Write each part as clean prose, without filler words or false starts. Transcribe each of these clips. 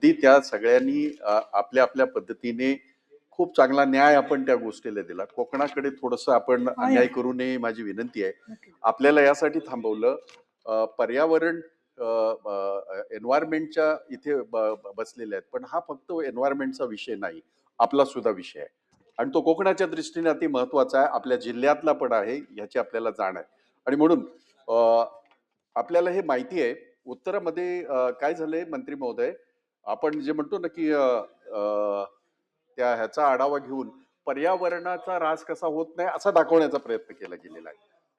अगदी त्या सगळ्यांनी आपल्या आपल्या पद्धतीने खूप चांगला न्याय आपण त्या गोष्टीला दिला. कोकणाकडे थोडंसं आपण अन्याय करू नये माझी विनंती आहे. आपल्याला यासाठी थांबवलं, पर्यावरण एन्व्हायरमेंटच्या इथे बसलेले आहेत, पण हा फक्त एन्व्हायरमेंटचा विषय नाही, आपला सुद्धा विषय आहे आणि तो कोकणाच्या दृष्टीने अति महत्वाचा आहे, आपल्या जिल्ह्यातला पण आहे, याची आपल्याला जाण आहे. आणि म्हणून आपल्याला हे माहिती आहे उत्तरामध्ये काय झालंय मंत्री महोदय, आपण जे म्हणतो ना की त्या ह्याचा आढावा घेऊन पर्यावरणाचा ऱ्हास कसा होत नाही असा दाखवण्याचा प्रयत्न केला गेलेला आहे.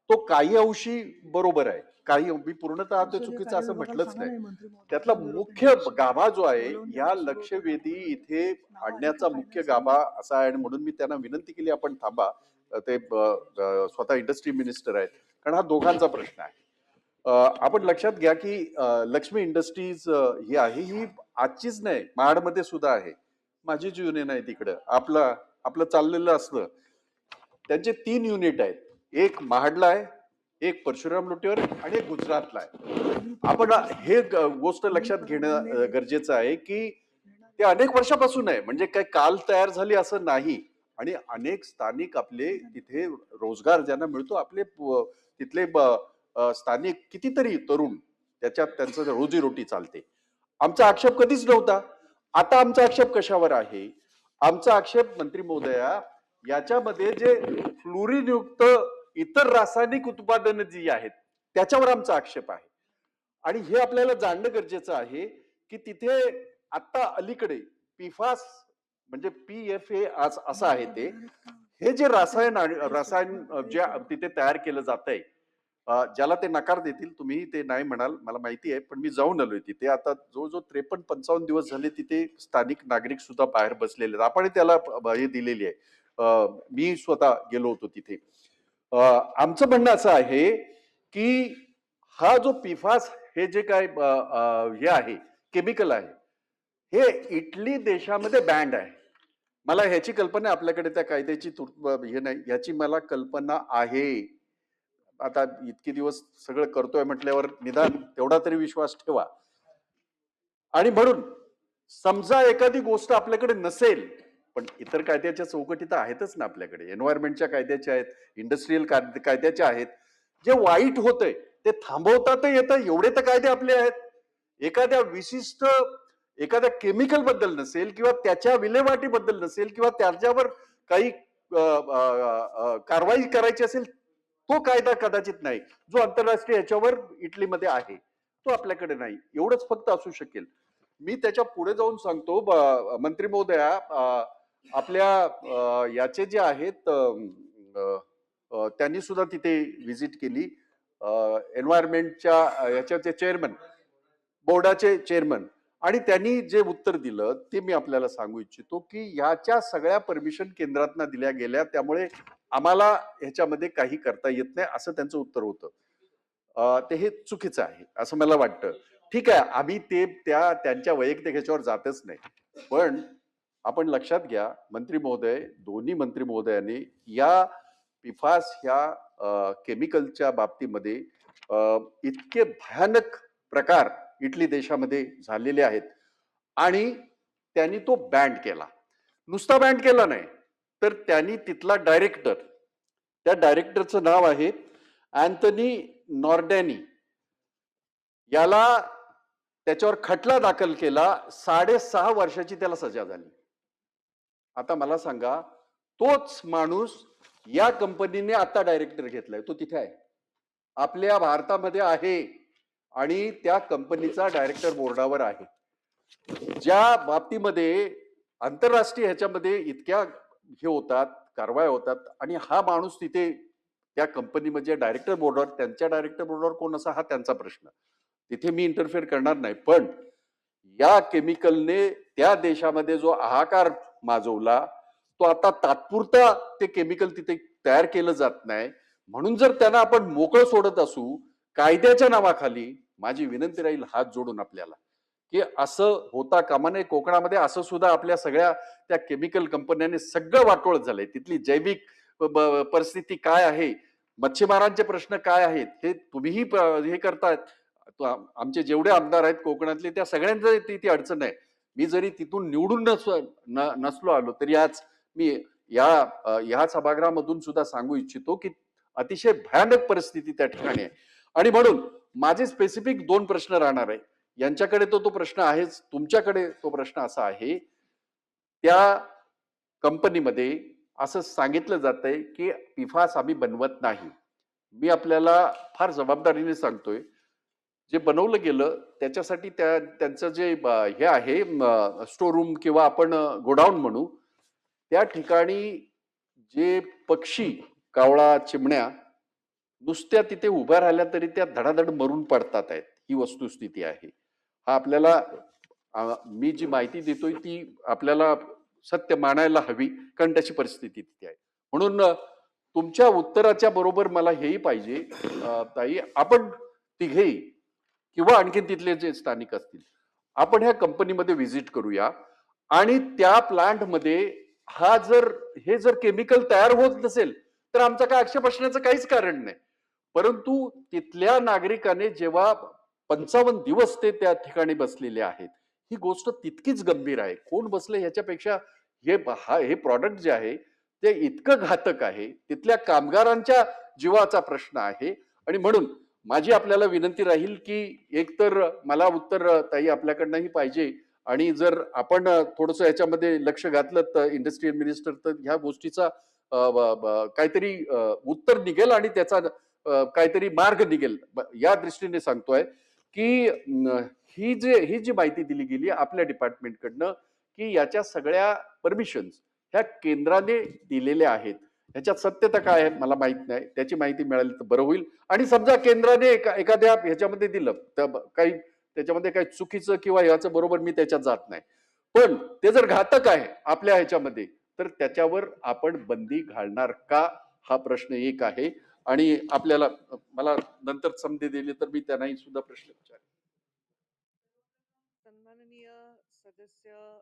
तो काही अंशी बरोबर आहे, काही मी पूर्णतः ते चुकीचं असं म्हटलंच नाही. त्यातला मुख्य गाभा जो आहे या लक्षवेधी इथे आणण्याचा मुख्य गाभा असा आहे आणि म्हणून मी त्यांना विनंती केली आपण थांबा. ते स्वतः इंडस्ट्री मिनिस्टर आहेत, कारण हा दोघांचा प्रश्न आहे. आपण लक्षात घ्या की लक्ष्मी इंडस्ट्रीज ही आहे, ही आजचीच नाही, महाडमध्ये सुद्धा आहे. माझी जी युनियन आहे तिकडं आपलं चाललेलं असलं. त्यांचे 3 युनिट आहेत, एक महाडला आहे, एक परशुराम लोटेवर आणि एक गुजरातला आहे. आपण हे गोष्ट लक्षात घेणं गरजेचं आहे की ते अनेक वर्षापासून आहे, म्हणजे काय काल तयार झाली असं नाही. आणि अनेक स्थानिक आपले तिथे रोजगार ज्यांना मिळतो, आपले तिथले स्थानिक कितीतरी तरुण त्याच्यात त्यांचं रोजीरोटी चालते. आमचा आक्षेप कधीच नव्हता. आता आमचा आक्षेप कशावर आहे? आमचा आक्षेप मंत्री महोदया, याच्यामध्ये जे फ्लोरीन युक्त इतर रासायनिक उत्पादनं जी आहेत त्याच्यावर आमचा आक्षेप आहे. आणि हे आपल्याला जाणणं गरजेचं आहे की तिथे आता अलीकडे पीफास म्हणजे PFA असं आहे ते, हे जे रसायन जे तिथे तयार केलं जात आहे, ज्याला ते नकार देतील, तुम्ही ते नाही म्हणाल मला माहिती आहे, पण मी जाऊन आलोय तिथे. आता जो 53-55 दिवस झाले तिथे स्थानिक नागरिक सुद्धा बाहेर बसलेले आहेत. आपण त्याला हे दिलेली आहे, मी स्वतः गेलो होतो तिथे. आमचं म्हणणं असं आहे की हा जो पीफास हे जे काय हे आहे केमिकल आहे, हे इटली देशामध्ये बँड आहे. मला ह्याची कल्पना आपल्याकडे त्या कायद्याची हे नाही, याची मला कल्पना आहे. आता इतके दिवस सगळं करतोय म्हटल्यावर निदान तेवढा तरी विश्वास ठेवा. आणि म्हणून समजा एखादी गोष्ट आपल्याकडे नसेल, पण इतर कायद्याच्या चौकटी तर आहेतच ना आपल्याकडे, एन्व्हायरमेंटच्या कायद्याच्या आहेत, इंडस्ट्रीयल कायद्याच्या आहेत. जे वाईट होतंय ते थांबवता येतं एवढे तर कायदे आपले आहेत. एखाद्या विशिष्ट एखाद्या केमिकल बद्दल नसेल किंवा त्याच्या विल्हेवाटीबद्दल नसेल किंवा त्याच्यावर काही कारवाई करायची असेल, तो कायदा कदाचित नाही. जो आंतरराष्ट्रीय ह्याच्यावर इटलीमध्ये आहे तो आपल्याकडे नाही. एवढंच फक्त असू शकेल. मी त्याच्या पुढे जाऊन सांगतो मंत्री महोदया, आपल्या याचे जे आहेत त्यांनी सुद्धा तिथे व्हिजिट केली, एन्व्हायरमेंटच्या याच्याचे चेअरमन, बोर्डाचे चेअरमन, आणि त्यांनी जे उत्तर दिलं ते मी आपल्याला सांगू इच्छितो की याच्या सगळ्या परमिशन केंद्रातनं दिल्या गेल्या, त्यामुळे आम्हाला ह्याच्यामध्ये काही करता येत नाही असं त्यांचं उत्तर होतं. ते हे चुकीचं आहे असं मला वाटतं. ठीक आहे, आम्ही त्यांच्या वैयक्तिक ह्याच्यावर जातच नाही, पण आपण लक्षात घ्या मंत्री महोदय, दोन्ही मंत्री महोदयांनी या पिफास ह्या केमिकलच्या बाबतीमध्ये इतके भयानक प्रकार इटली देशामध्ये झालेले आहेत आणि त्यांनी तो बॅन केला. नुसता बॅन केला नाही, तर त्यांनी तिथला डायरेक्टर, त्या डायरेक्टरचं नाव आहे अँथनी नॉर्डॅनी, याला त्याच्यावर खटला दाखल केला. 6.5 वर्षाची त्याला सजा झाली. आता मला सांगा, तोच माणूस या कंपनीने आता डायरेक्टर घेतलाय, तो तिथे आहे, आपल्या भारतामध्ये आहे आणि त्या कंपनीचा डायरेक्टर बोर्डावर आहे. ज्या बाबतीमध्ये आंतरराष्ट्रीय ह्याच्यामध्ये इतक्या हे होतात, कारवाया होतात, आणि हा माणूस तिथे त्या कंपनीमध्ये डायरेक्टर बोर्डावर, त्यांच्या डायरेक्टर बोर्डावर कोण असा हा त्यांचा प्रश्न, तिथे मी इंटरफेअर करणार नाही. पण या केमिकलने त्या देशामध्ये जो हाहाकार माजवला, तो आता तात्पुरता ते केमिकल तिथे तयार केलं जात नाही, म्हणून जर त्यांना आपण मोकळं सोडत असू कायद्याच्या नावाखाली, माझी विनंती राहील हात जोडून आपल्याला की असं होता कामा नये. कोकणामध्ये असं सुद्धा आपल्या सगळ्या त्या केमिकल कंपन्यांनी सगळं वाटोळ झालंय. तिथली जैविक परिस्थिती काय आहे, मच्छीमारांचे प्रश्न काय आहेत, हे तुम्हीही हे करतायत. आमचे जेवढे आमदार आहेत कोकणातले त्या सगळ्यांचं ती अडचण आहे. मी जरी तिथून निवडून नसलो आलो तरी आज मी ह्या सभागृहामधून सुद्धा सांगू इच्छितो की अतिशय भयानक परिस्थिती त्या ठिकाणी आहे. आणि म्हणून माझे स्पेसिफिक 2 प्रश्न राहणार आहे. यांच्याकडे तो प्रश्न आहेच, तुमच्याकडे तो प्रश्न असा आहे, त्या कंपनीमध्ये असं सांगितलं जातंय की PFAS आम्ही बनवत नाही. मी आपल्याला फार जबाबदारीने सांगतोय, जे बनवलं गेलं त्याच्यासाठी त्यांचं जे हे आहे स्टोर रूम किंवा आपण गोडाऊन म्हणू, त्या ठिकाणी जे पक्षी, कावळा, चिमण्या नुसत्या तिथे उभ्या राहिल्या तरी त्या धडाधड मरून पडतात आहेत. ही वस्तुस्थिती आहे. हा आपल्याला मी जी माहिती देतोय ती आपल्याला सत्य मानायला हवी, कारण त्याची परिस्थिती तिथे आहे. म्हणून तुमच्या उत्तराच्या बरोबर मला हेही पाहिजे, ताई, आपण तिघेही किंवा आणखीन तिथले जे स्थानिक असतील, आपण ह्या कंपनीमध्ये व्हिजिट करूया आणि त्या प्लांटमध्ये हे जर केमिकल तयार होत नसेल तर आमचा काय आक्षेप असण्याचं काहीच कारण नाही. परंतु तिथल्या नागरिकाने जेव्हा 55 दिवस ते त्या ठिकाणी बसलेले आहेत, ही गोष्ट तितकीच गंभीर आहे. कोण बसले ह्याच्यापेक्षा हे प्रॉडक्ट जे आहे ते इतकं घातक आहे. तिथल्या कामगारांच्या जीवाचा प्रश्न आहे. आणि म्हणून माझी आपल्याला विनंती राहील की एकतर मला उत्तर ताई आपल्याकडनंही पाहिजे, आणि जर आपण थोडस याच्यामध्ये लक्ष घातलं तर इंडस्ट्रियल मिनिस्टर, तर ह्या गोष्टीचा काहीतरी उत्तर निघेल आणि त्याचा काहीतरी मार्ग निघेल. या दृष्टीने सांगतोय की ही जी माहिती दिली गेली आपल्या डिपार्टमेंटकडनं की याच्या सगळ्या परमिशन्स ह्या केंद्राने दिलेल्या आहेत, ह्याच्यात सत्यता काय आहे मला माहित नाही. त्याची माहिती मिळाली तर बरं होईल. आणि समजा केंद्राने एखाद्या ह्याच्यामध्ये दिलं तर काही त्याच्यामध्ये काही चुकीचं किंवा याचं बरोबर मी त्याच्यात जात नाही, पण ते जर घातक आहे आपल्या ह्याच्यामध्ये तर त्याच्यावर आपण बंदी घालणार का, हा प्रश्न एक आहे. आणि आपल्याला मला नंतर संधी दिली तर मी त्यांनाही सुद्धा प्रश्न विचारेन. सन्माननीय सदस्य,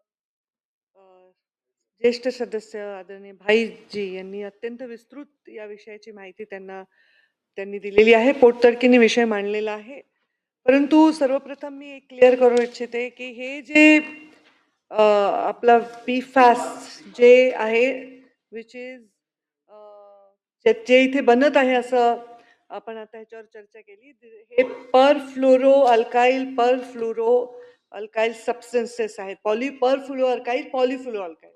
ज्येष्ठ सदस्य आदरणीय भाईजी यांनी अत्यंत विस्तृत या विषयाची माहिती त्यांनी दिलेली आहे. पोटतिडकीने विषय मांडलेला आहे. परंतु सर्वप्रथम मी एक क्लिअर करू इच्छिते की हे जे आपला PFAS जे आहे विच इज जे इथे बनत आहे असं आपण आता ह्याच्यावर चर्चा केली, हे पर फ्लोरो अल्काइल सबस्टन्सेस आहेत. परफ्लोरो अल्काइल, पॉलिफ्लोरो अल्काइल,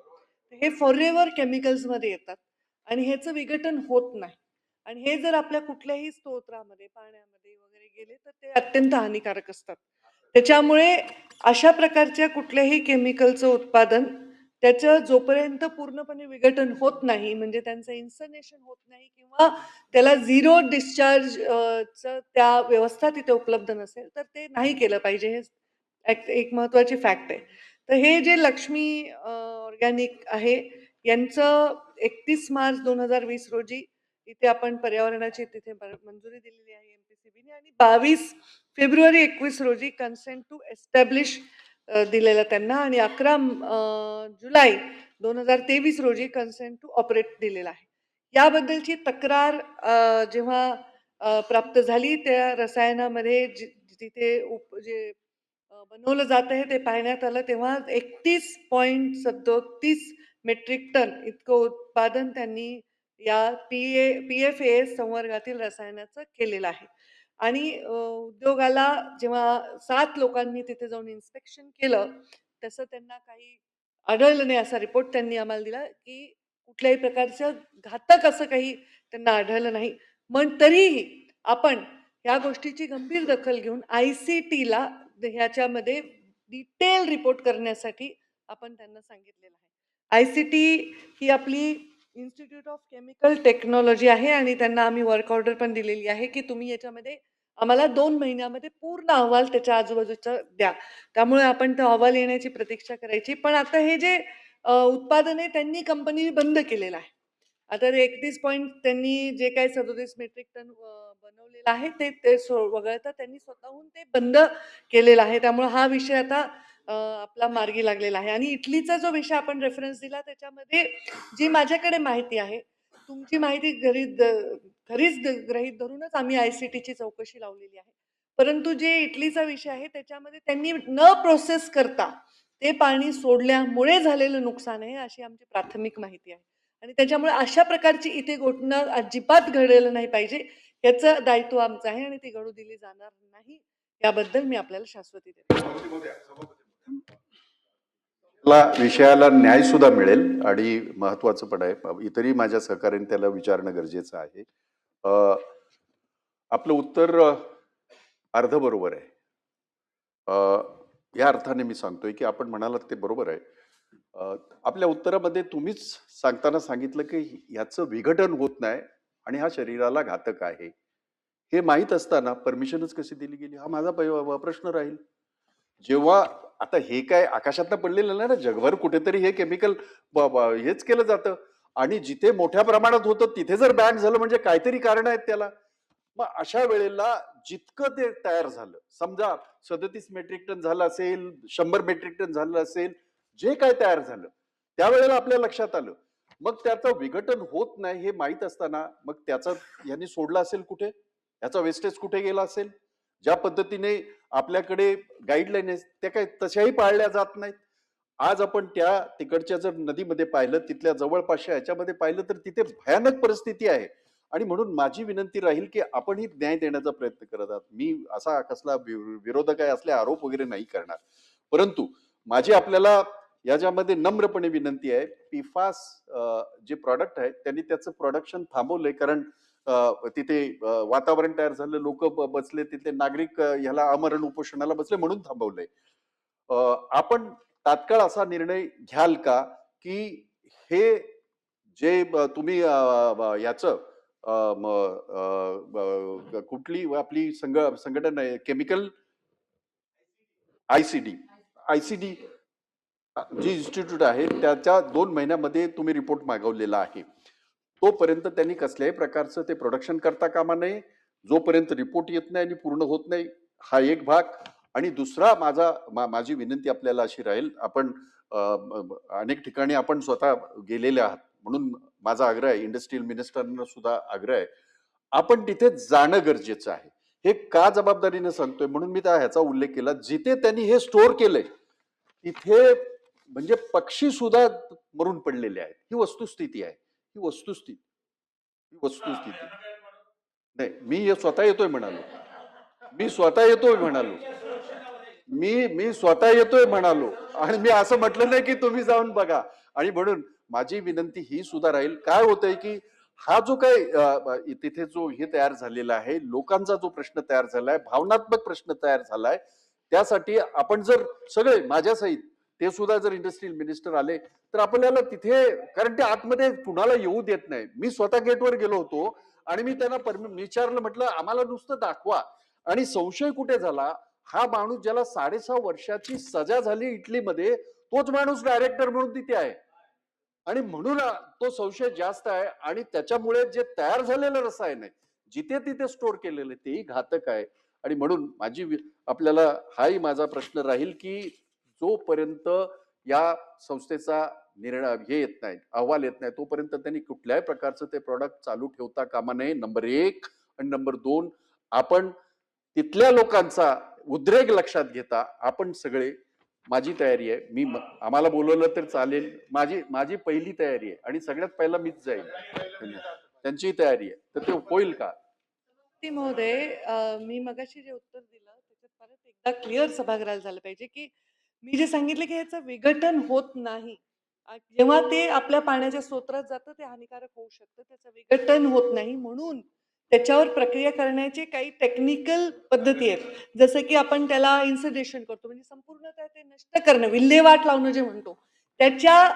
हे फॉरेवर केमिकल्समध्ये येतात आणि ह्याचं विघटन होत नाही. आणि हे जर आपल्या कुठल्याही स्तोत्रामध्ये, पाण्यामध्ये वगैरे गेले तर ते अत्यंत हानिकारक असतात. त्याच्यामुळे अशा प्रकारच्या कुठल्याही केमिकलचं उत्पादन त्याचं जोपर्यंत पूर्णपणे विघटन होत नाही, म्हणजे त्यांचं इन्सनेशन होत नाही किंवा त्याला झिरो डिस्चार्ज त्या व्यवस्था तिथे उपलब्ध नसेल तर ते नाही केलं पाहिजे. हे एक महत्वाची फॅक्ट आहे. तर हे जे लक्ष्मी ऑर्गॅनिक आहे यांचं 31 मार्च 2020 रोजी इथे आपण पर्यावरणाची तिथे मंजुरी दिलेली आहे MPCBने, आणि 22 फेब्रुवारी 21 रोजी कन्सेंट टू एस्टॅब्लिश दिलेला त्यांना, आणि 11 जुलै 2023 रोजी कन्सेंट टू ऑपरेट दिलेला आहे. याबद्दलची तक्रार जेव्हा प्राप्त झाली, त्या रसायनामध्ये जिथे जे बनवलं जात आहे ते पाहण्यात आलं, तेव्हा 31.37 मेट्रिक टन इतकं उत्पादन त्यांनी या PFAS संवर्गातील रसायनाचं केलेलं आहे. आणि उद्योगाला जेव्हा 7 लोकांनी तिथे जाऊन इन्स्पेक्शन केलं, तसं त्यांना काही आढळलं नाही. असा रिपोर्ट त्यांनी आम्हाला दिला की कुठल्याही प्रकारचं घातक असं काही त्यांना आढळलं नाही. पण तरीही आपण या गोष्टीची गंभीर दखल घेऊन ICTला ह्याच्यामध्ये डिटेल रिपोर्ट करण्यासाठी आपण त्यांना सांगितलेलं आहे. ICT ही आपली इन्स्टिट्यूट ऑफ केमिकल टेक्नॉलॉजी आहे आणि त्यांना आम्ही वर्क ऑर्डर पण दिलेली आहे की तुम्ही याच्यामध्ये आम्हाला 2 महिन्यामध्ये पूर्ण अहवाल त्याच्या आजूबाजूचा द्या. त्यामुळे आपण तो अहवाल येण्याची प्रतीक्षा करायची. पण आता हे जे उत्पादन आहे त्यांनी कंपनी बंद केलेलं आहे. आता 31 पॉईंट त्यांनी जे काही 37 मेट्रिक टन बनवलेलं आहे ते वगळता त्यांनी स्वतःहून ते बंद केलेलं आहे. त्यामुळे हा विषय आता आपला मार्गी लागलेला आहे. आणि इटलीचा जो विषय आपण रेफरन्स दिला त्याच्यामध्ये जी माझ्याकडे माहिती आहे, तुमची माहिती खरीच गृहीत धरूनच आम्ही ICTची चौकशी लावलेली आहे. परंतु जे इटलीचा विषय आहे त्याच्यामध्ये त्यांनी न प्रोसेस करता ते पाणी सोडल्यामुळे झालेलं नुकसान आहे, अशी आमची प्राथमिक माहिती आहे. आणि त्याच्यामुळे अशा प्रकारची इथे घटना अजिबात घडायला नाही पाहिजे, याचं दायित्व आमचं आहे आणि ती घडू दिली जाणार नाही, याबद्दल मी आपल्याला शाश्वती देते. विषयाला न्याय सुद्धा मिळेल आणि महत्वाचं पण आहे. इतरही माझ्या सहकार्याने त्याला विचारणं गरजेचं आहे. आपलं उत्तर अर्ध बरोबर आहे. या अर्थाने मी सांगतोय की आपण म्हणालात ते बरोबर आहे. आपल्या उत्तरामध्ये तुम्हीच सांगताना सांगितलं की याचं विघटन होत नाही आणि हा शरीराला घातक आहे. हे माहीत असताना परमिशनच कशी दिली गेली, हा माझा प्रश्न राहील. जेव्हा आता हे काय आकाशातनं पडलेलं नाही ना, जगभर कुठेतरी हे केमिकल हेच केलं जातं आणि जिथे मोठ्या प्रमाणात होतं तिथे जर बॅन झालं म्हणजे काहीतरी कारण आहेत त्याला. मग अशा वेळेला जितकं ते तयार झालं, समजा 37 मेट्रिक टन झालं असेल, 100 मेट्रिक टन झालं असेल, जे काय तयार झालं त्यावेळेला आपल्या लक्षात आलं. मग त्याचं विघटन होत नाही हे माहीत असताना मग त्याचा यांनी सोडला असेल कुठे, याचा वेस्टेज कुठे गेला असेल. ज्या पद्धतीने आपल्याकडे गाईडलाईन आहेत त्या काही तशाही पाळल्या जात नाहीत. आज आपण त्या तिकडच्या जर नदीमध्ये पाहिलं, तिथल्या जवळपासच्या ह्याच्यामध्ये पाहिलं तर तिथे भयानक परिस्थिती आहे. आणि म्हणून माझी विनंती राहील की आपणही न्याय देण्याचा प्रयत्न करत आहात. मी असा कसला विरोधक आहे असले आरोप वगैरे नाही करणार, परंतु माझी आपल्याला याच्यामध्ये नम्रपणे विनंती आहे. पिफास जे प्रॉडक्ट आहे त्यांनी त्याचं प्रोडक्शन थांबवलंय, कारण तिथे वातावरण तयार झालं, लोक बसले, तिथले नागरिक ह्याला आमरण उपोषणाला बसले म्हणून थांबवलंय. आपण तात्काळ असा निर्णय घ्याल का की हे जे तुम्ही याचं कुठली आपली संघटना आहे केमिकल, आयसीडी आयसीडी जी इन्स्टिट्यूट आहे त्याच्या 2 महिन्यामध्ये तुम्ही रिपोर्ट मागवलेला आहे. तोपर्यंत त्यांनी कसल्याही प्रकारचं ते प्रोडक्शन करता कामा नये, जोपर्यंत रिपोर्ट येत नाही आणि पूर्ण होत नाही. हा एक भाग. आणि दुसरा माझी विनंती आपल्याला अशी राहील, आपण अनेक ठिकाणी आपण स्वतः गेलेले आहात, म्हणून माझा आग्रह आहे, इंडस्ट्रियल मिनिस्टरांना सुद्धा आग्रह आहे, आपण तिथे जाणं गरजेचं आहे. हे का जबाबदारीने सांगतोय, म्हणून मी त्या ह्याचा उल्लेख केला, जिथे त्यांनी हे स्टोअर केलंय तिथे म्हणजे पक्षी सुद्धा मरून पडलेले आहेत. ही वस्तुस्थिती आहे. ही वस्तुस्थिती नाही. मी स्वतः येतोय म्हणालो. मी स्वतः येतोय म्हणालो. मी स्वतः येतोय म्हणालो आणि मी असं म्हटलं नाही की तुम्ही जाऊन बघा. आणि म्हणून माझी विनंती ही सुद्धा राहील, काय होतंय की हा जो काही तिथे जो हे तयार झालेला आहे, लोकांचा जो प्रश्न तयार झालाय, भावनात्मक प्रश्न तयार झालाय, त्यासाठी आपण जर सगळे माझ्यासहित ते सुद्धा जर इंडस्ट्रियल मिनिस्टर आले तर आपल्याला तिथे, कारण ते आतमध्ये कुणाला येऊ देत नाही. मी स्वतः गेटवर गेलो होतो आणि मी त्यांना विचारलं, म्हटलं आम्हाला नुसतं दाखवा. आणि संशय कुठे झाला, हा माणूस ज्याला 6.5 वर्षाची सजा झाली इटलीमध्ये, तोच माणूस डायरेक्टर म्हणून तिथे आहे. आणि म्हणून तो संशय जास्त आहे. आणि त्याच्यामुळे जे तयार झालेलं रसायन आहे जिथे तिथे स्टोअर केलेलं तेही घातक आहे. आणि म्हणून आपल्याला हाही माझा प्रश्न राहील की जोपर्यंत या संस्थेचा निर्णय हे येत नाही, अहवाल येत नाही, तोपर्यंत त्यांनी कुठल्याही प्रकारचं ते प्रॉडक्ट चालू ठेवता कामा नये, नंबर 1. आणि नंबर 2, आपण तिथल्या लोकांचा उद्रेक लक्षात घेता आपण सगळे, माझी तयारी आहे, आम्हाला बोलवलं तर चालेल, माझी पहिली तयारी आहे आणि सगळ्यात पहिला मीच जाईल. त्यांची तयारी आहे, तर ते होईल का? महोदय, मी मगाशी जे उत्तर दिलं त्याच्यात परत एकदा क्लिअर सभागृहाला झालं पाहिजे की मी जे सांगितलं की ह्याचं विघटन होत नाही. जेव्हा ते आपल्या पाण्याच्या स्रोतात जातं ते हानिकारक होऊ शकतं, त्याचं विघटन होत नाही, म्हणून त्याच्यावर प्रक्रिया करण्याचे काही टेक्निकल पद्धती आहेत. जसं की आपण त्याला इन्सिनरेशन करतो, म्हणजे संपूर्णतः ते नष्ट करणं, विल्हेवाट लावणं जे म्हणतो, त्याच्या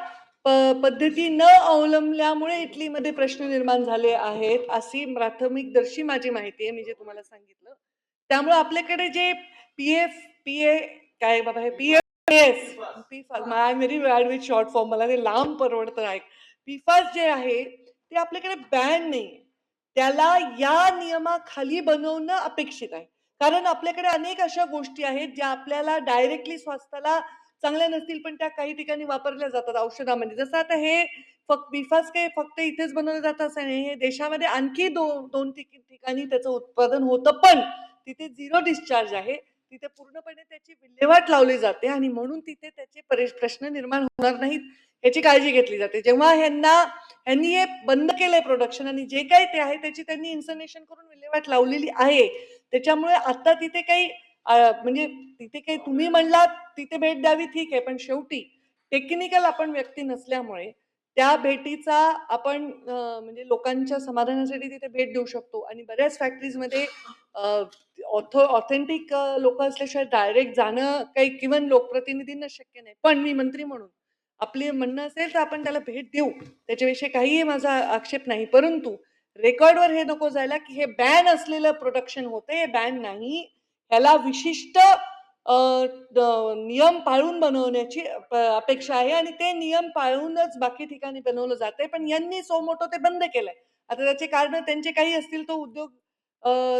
पद्धती न अवलंबल्यामुळे इटलीमध्ये प्रश्न निर्माण झाले आहेत, अशी प्राथमिकदर्शी माझी माहिती आहे, मी जे तुम्हाला सांगितलं. त्यामुळे आपल्याकडे जे पीए काय बाबा हे PFS, I am very bad with short form, मला ते लांब परवडतं आहे. पिफास जे आहे ते आपल्याकडे बॅन नाही, त्याला या नियमाखाली बनवणं अपेक्षित आहे. कारण आपल्याकडे अनेक अशा गोष्टी आहेत ज्या आपल्याला डायरेक्टली स्वास्थ्याला चांगल्या नसतील, पण त्या काही ठिकाणी वापरल्या जातात औषधामध्ये. जसं आता हे पिफास काही फक्त इथेच बनवलं जातं असं नाही, हे देशामध्ये आणखी दोन ठिकाणी त्याचं उत्पादन होतं, पण तिथे 0 डिस्चार्ज आहे. तिथे पूर्णपणे त्याची विल्हेवाट लावली जाते आणि म्हणून तिथे त्याचे प्रश्न निर्माण होणार नाहीत याची काळजी घेतली जाते. जेव्हा ह्यांनी हे बंद केलंय प्रोडक्शन आणि जे काही ते आहे त्याची त्यांनी इन्सनेशन करून विल्हेवाट लावलेली आहे. त्याच्यामुळे आता तिथे काही म्हणजे तिथे काही तुम्ही म्हणलात तिथे भेट द्यावी ठीक आहे, पण शेवटी टेक्निकल आपण व्यक्ती नसल्यामुळे त्या भेटीचा आपण म्हणजे लोकांच्या समाधानासाठी तिथे भेट देऊ शकतो आणि बऱ्याच फॅक्टरीजमध्ये ऑथेंटिक लोक असल्याशिवाय डायरेक्ट जाणं काही किंवा लोकप्रतिनिधींना शक्य नाही. पण मी मंत्री म्हणून आपली म्हणणं असेल तर आपण त्याला भेट देऊ, त्याच्याविषयी काहीही माझा आक्षेप नाही. परंतु रेकॉर्डवर हे नको जायला की हे बॅन असलेलं प्रोडक्शन होतं, हे बॅन नाही. ह्याला विशिष्ट नियम पाळून बनवण्याची अपेक्षा आहे आणि ते नियम पाळूनच बाकी ठिकाणी बनवलं जाते. पण यांनी सो मोठं ते बंद केलंय. आता त्याचे कारण त्यांचे काही असतील, तो उद्योग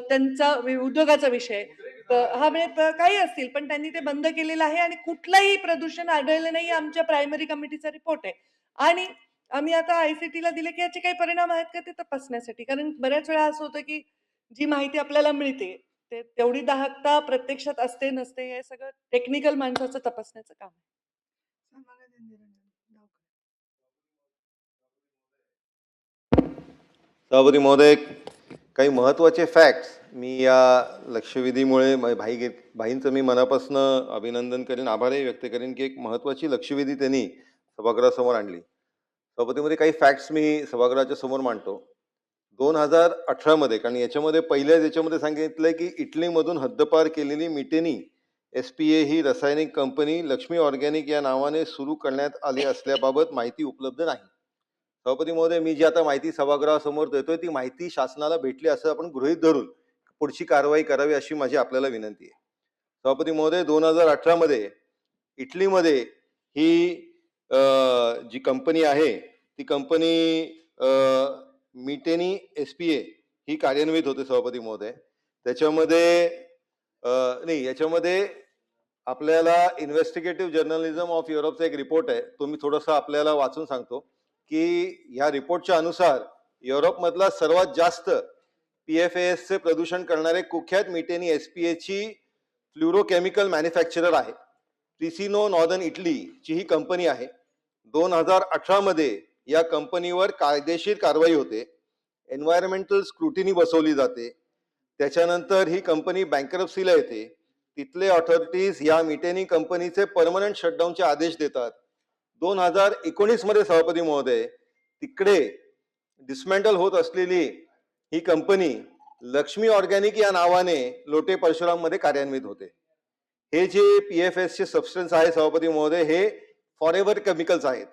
त्यांचा उद्योगाचा विषय हा म्हणजे काही असतील, पण त्यांनी ते बंद केलेलं आहे आणि कुठलंही प्रदूषण आढळलं नाही. आमच्या प्रायमरी कमिटीचा रिपोर्ट आहे आणि आम्ही आता ICT दिले की याचे काही परिणाम आहेत का ते तपासण्यासाठी. कारण बऱ्याच वेळा असं होतं की जी माहिती आपल्याला मिळते ते तेवढी दाहकता प्रत्यक्षात असते नसते हे सगळं टेक्निकल माणसाचं तपासण्याचं काम आहे. सभापती महोदय, काही महत्त्वाचे फॅक्ट्स मी या लक्षवेधीमुळे भाईंचं मी मनापासून अभिनंदन करेन, आभारही व्यक्त करेन की एक महत्त्वाची लक्षवेधी त्यांनी सभागृहासमोर आणली. सभापतीमध्ये काही फॅक्ट्स मी सभागृहाच्या समोर मांडतो. 2018 मध्ये, कारण याच्यामध्ये सांगितलंय की इटलीमधून हद्दपार केलेली मिटेनी SPA ही रासायनिक कंपनी लक्ष्मी ऑर्गॅनिक या नावाने सुरू करण्यात आली असल्याबाबत माहिती उपलब्ध नाही. सभापती महोदय, मी जी आता माहिती सभागृहासमोर देतोय ती माहिती शासनाला भेटली असं आपण गृहीत धरून पुढची कारवाई करावी अशी माझी आपल्याला विनंती आहे. सभापती महोदय, 2018 मध्ये इटलीमध्ये ही जी कंपनी आहे ती कंपनी मिटेनी SPA ही कार्यान्वित होते. सभापती महोदय, याच्यामध्ये आपल्याला इन्व्हेस्टिगेटिव्ह जर्नलिझम ऑफ युरोपचा एक रिपोर्ट आहे, तो मी थोडासा आपल्याला वाचून सांगतो की ह्या रिपोर्टच्या अनुसार युरोपमधला सर्वात जास्त PFAS चे प्रदूषण करणारे कुख्यात मिटेनी SPA ची फ्लुरोकेमिकल मॅन्युफॅक्चरर आहे. ट्रिसिनो नॉर्दर्न इटली ची ही कंपनी आहे. 2018 मध्ये या कंपनीवर कायदेशीर कारवाई होते, एन्व्हायरमेंटल स्क्रुटिनी बसवली जाते. त्याच्यानंतर ही कंपनी बँकरप्सीला येते. तिथले ऑथॉरिटीज या मिटेनी कंपनीचे परमनंट शटडाऊनचे आदेश देतात. 2019 मध्ये सभापती महोदय तिकडे डिसमेंटल होत असलेली ही कंपनी लक्ष्मी ऑर्गॅनिक या नावाने लोटे परशुराम मध्ये कार्यान्वित होते. हे जे PFAS चे सबस्टन्स आहे सभापती महोदय, हे फॉरेव्हर केमिकल्स आहेत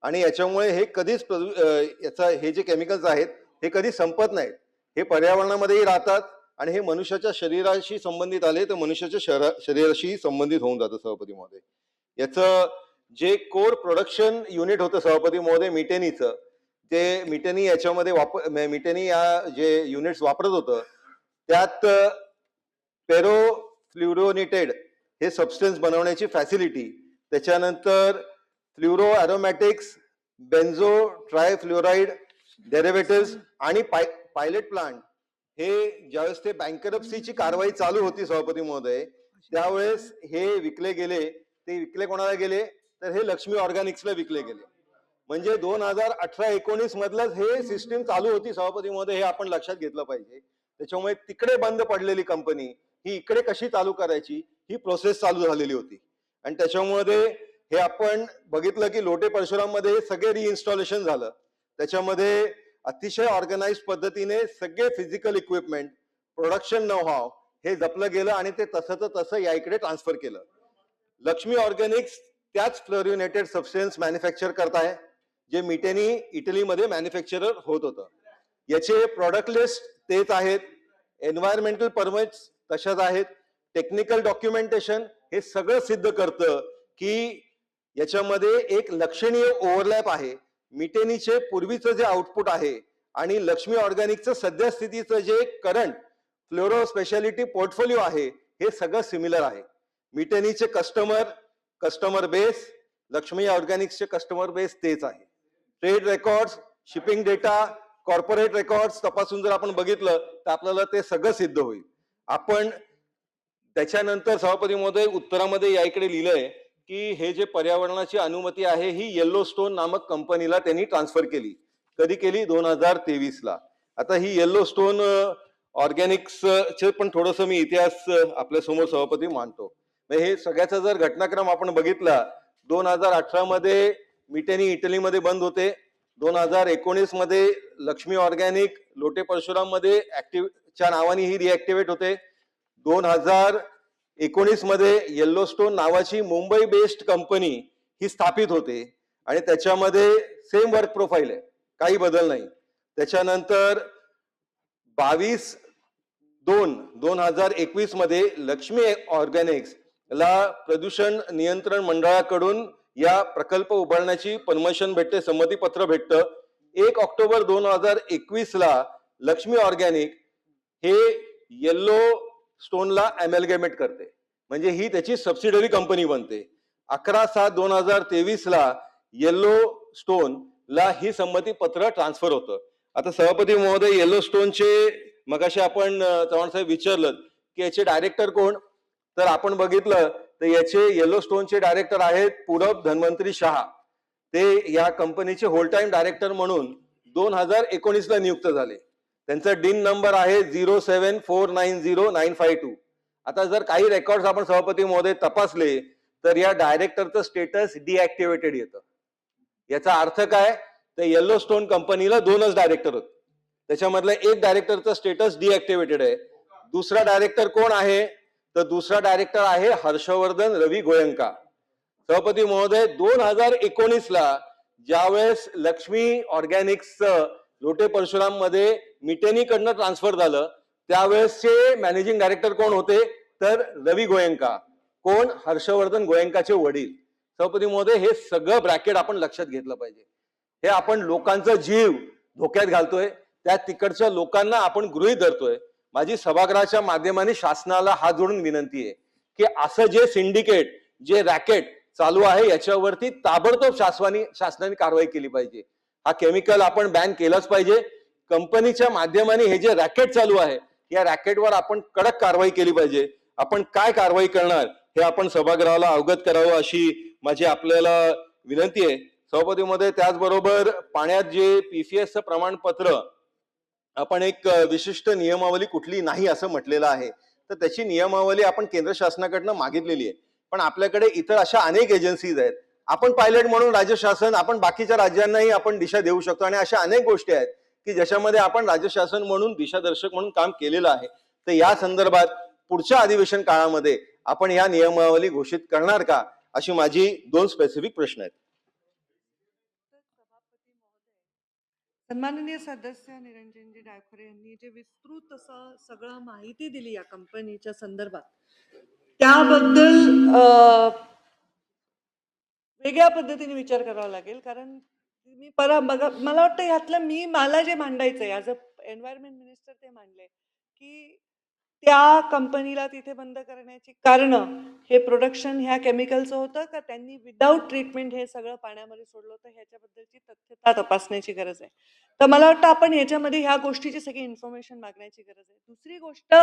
आणि याच्यामुळे हे कधीच हे जे केमिकल्स आहेत हे कधी संपत नाहीत. हे पर्यावरणामध्येही राहतात आणि हे मनुष्याच्या शरीराशी संबंधित आले तर मनुष्याच्या शरीराशी संबंधित होऊन जातं. सभापती महोदय, याचं जे कोर प्रोडक्शन युनिट होतं सभापती महोदय मिटेनीचं, ते मिटेनी मिटेनी या जे युनिट्स वापरत होतं त्यात पेरोफ्ल्युरोनिटेड हे सबस्टन्स बनवण्याची फॅसिलिटी, त्याच्यानंतर फ्ल्युरो अरोमॅटिक्स, बेन्झो ट्रायफ्लोराइड डेरिव्हेटिव्स आणि पायलट प्लांट हे ज्यावेळेस ते बँकरप्सीची कारवाई चालू होती सभापती महोदय त्यावेळेस हे विकले गेले. ते विकले कोणाला गेले तर हे लक्ष्मी ऑर्गॅनिक्सला विकले गेले. म्हणजे 2018-19 मधलंच हे सिस्टीम चालू होती सभापती महोदय, हे आपण लक्षात घेतलं पाहिजे. त्याच्यामुळे तिकडे बंद पडलेली कंपनी ही इकडे कशी चालू करायची ही प्रोसेस चालू झालेली होती आणि त्याच्यामध्ये हे आपण बघितलं की लोटे परशुराम मध्ये सगळे रिइन्स्टॉलेशन झालं. त्याच्यामध्ये अतिशय ऑर्गनाइज पद्धतीने सगळे physical equipment, production know how हे जपलं गेलं आणि ते तसं या इकडे ट्रान्सफर केलं. लक्ष्मी ऑर्गॅनिक्स त्याच फ्लोरिनेटेड सबस्टन्स मॅन्युफॅक्चर करताय जे मिटेनी इटलीमध्ये मॅन्युफॅक्चरर होत होतं. याचे प्रॉडक्ट लिस्ट तेच आहेत, एन्व्हायरमेंटल परमिट्स तशाच आहेत, टेक्निकल डॉक्युमेंटेशन हे सगळं सिद्ध करतं की याच्यामध्ये एक लक्षणीय ओव्हरलॅप आहे. मिटेनीचे पूर्वीचं जे आउटपुट आहे आणि लक्ष्मी ऑर्गॅनिकचं सद्यस्थितीचं जे करंट फ्लोरो स्पेशालिटी पोर्टफोलिओ आहे हे सगळं सिमिलर आहे. मिटेनीचे कस्टमर बेस, लक्ष्मी ऑर्गॅनिक्सचे कस्टमर बेस तेच आहे. Trade records, shipping data, corporate records तपासून जर आपण बघितलं तर आपल्याला ते सगळं सिद्ध होईल. आपण त्याच्यानंतर सभापती महोदय उत्तरामध्ये या इकडे लिहिलंय की हे जे पर्यावरणाची अनुमती आहे ही येल्लो स्टोन नामक कंपनीला त्यांनी ट्रान्सफर केली. कधी केली? 2023ला. आता ही येल्लो स्टोन ऑर्गॅनिक्स चे पण थोडस मी इतिहास आपल्या समोर सभापती मांडतो. म्हणजे हे सगळ्याचा जर घटनाक्रम आपण बघितला 2018 मध्ये मिटेनी इटलीमध्ये बंद होते. 2019 मध्ये लक्ष्मी ऑर्गॅनिक लोटे परशुराम मध्ये च्या नावाने ही रिॲक्टिव्हेट होते. 2019 मध्ये येल्लो स्टोन नावाची मुंबई बेस्ड कंपनी ही स्थापित होते आणि त्याच्यामध्ये सेम वर्क प्रोफाईल आहे, काही बदल नाही. त्याच्यानंतर 22/2/2021 मध्ये लक्ष्मी ऑर्गॅनिक्स ला प्रदूषण नियंत्रण मंडळाकडून या प्रकल्प उभारण्याची परमिशन भेटते, संमती पत्र भेटतं. 1 ऑक्टोबर 2021 ला लक्ष्मी ऑर्गॅनिक हे येल्लो स्टोनला अमेलगेमेट करते, म्हणजे ही त्याची सबसिडरी कंपनी बनते. 11/7/2023 ला येल्लो स्टोन ला ही संमती पत्र ट्रान्सफर होतं. आता सभापती महोदय येल्लो स्टोनचे मगाशी आपण चव्हाण साहेब विचारलं की याचे डायरेक्टर कोण, तर आपण बघितलं तर याचे येल्लो स्टोनचे डायरेक्टर आहेत पूरब धन्वंतरी शहा. ते या कंपनीचे होल टाइम डायरेक्टर म्हणून 2019 ला नियुक्त झाले. त्यांचा डिन नंबर आहे 07490952. आता जर काही रेकॉर्ड आपण सभापती महोदय तपासले तर या डायरेक्टरचं स्टेटस डिऍक्टिव्हेटेड येतं. याचा अर्थ काय? तर येल्लो स्टोन कंपनीला 2च डायरेक्टर होते, त्याच्यामधलं एक डायरेक्टरचं स्टेटस डिऍक्टिव्हेटेड आहे. दुसरा डायरेक्टर कोण आहे? तर दुसरा डायरेक्टर आहे हर्षवर्धन रवी गोयंका. सभापती महोदय 2019 ला ज्यावेळेस लक्ष्मी ऑर्गॅनिक्सचं लोटे परशुराम मध्ये मिटेनीकडनं ट्रान्सफर झालं त्यावेळेसचे मॅनेजिंग डायरेक्टर कोण होते? तर रवी गोयंका. कोण? हर्षवर्धन गोयंकाचे वडील. सभापती महोदय हे सगळं ब्रॅकेट आपण लक्षात घेतलं पाहिजे. हे आपण लोकांचा जीव धोक्यात घालतोय, त्या तिकडच्या लोकांना आपण गृहीत धरतोय. माझी सभागृहाच्या माध्यमाने शासनाला हात जोडून विनंती आहे की असं जे सिंडिकेट जे रॅकेट चालू आहे याच्यावरती ताबडतोब शासनाने कारवाई केली पाहिजे. हा केमिकल आपण बॅन केलाच पाहिजे. कंपनीच्या माध्यमाने हे जे रॅकेट चालू आहे या रॅकेटवर आपण कडक कारवाई केली पाहिजे. आपण काय कारवाई करणार हे आपण सभागृहाला अवगत करावं अशी माझी आपल्याला विनंती आहे. सभापती मध्ये त्याचबरोबर पाण्यात जे पीसीएसचं प्रमाणपत्र आपण एक विशिष्ट नियमावली कुठली नाही असं म्हटलेलं आहे, तर त्याची नियमावली आपण केंद्र शासनाकडनं मागितलेली आहे. पण आपल्याकडे इतर अशा अनेक एजन्सीज आहेत. आपण पायलट म्हणून राज्य शासन आपण बाकीच्या राज्यांनाही आपण दिशा देऊ शकतो आणि अशा अनेक गोष्टी आहेत की ज्याच्यामध्ये आपण राज्य शासन म्हणून दिशादर्शक म्हणून काम केलेलं आहे. तर या संदर्भात पुढच्या अधिवेशन काळामध्ये आपण या नियमावली घोषित करणार का, अशी माझी 2 स्पेसिफिक प्रश्न आहेत. सन्माननीय सदस्य निरंजनजी डायफोरे यांनी जे विस्तृत असं सगळं माहिती दिली या कंपनीच्या संदर्भात त्याबद्दल वेगळ्या पद्धतीने विचार करावा लागेल. कारण मी बघा मला वाटतं ह्यातलं मला जे मांडायचंय ॲज अ एन्व्हायरमेंट मिनिस्टर ते मांडलंय की त्या कंपनीला तिथे बंद करण्याची कारणं हे प्रोडक्शन ह्या केमिकलचं होतं का त्यांनी विदाऊट ट्रीटमेंट हे सगळं पाण्यामध्ये सोडलं होतं, ह्याच्याबद्दलची तथ्यता तपासण्याची गरज आहे. तर मला वाटतं आपण ह्याच्यामध्ये ह्या गोष्टीची सगळी इन्फॉर्मेशन मागण्याची गरज आहे. दुसरी गोष्ट,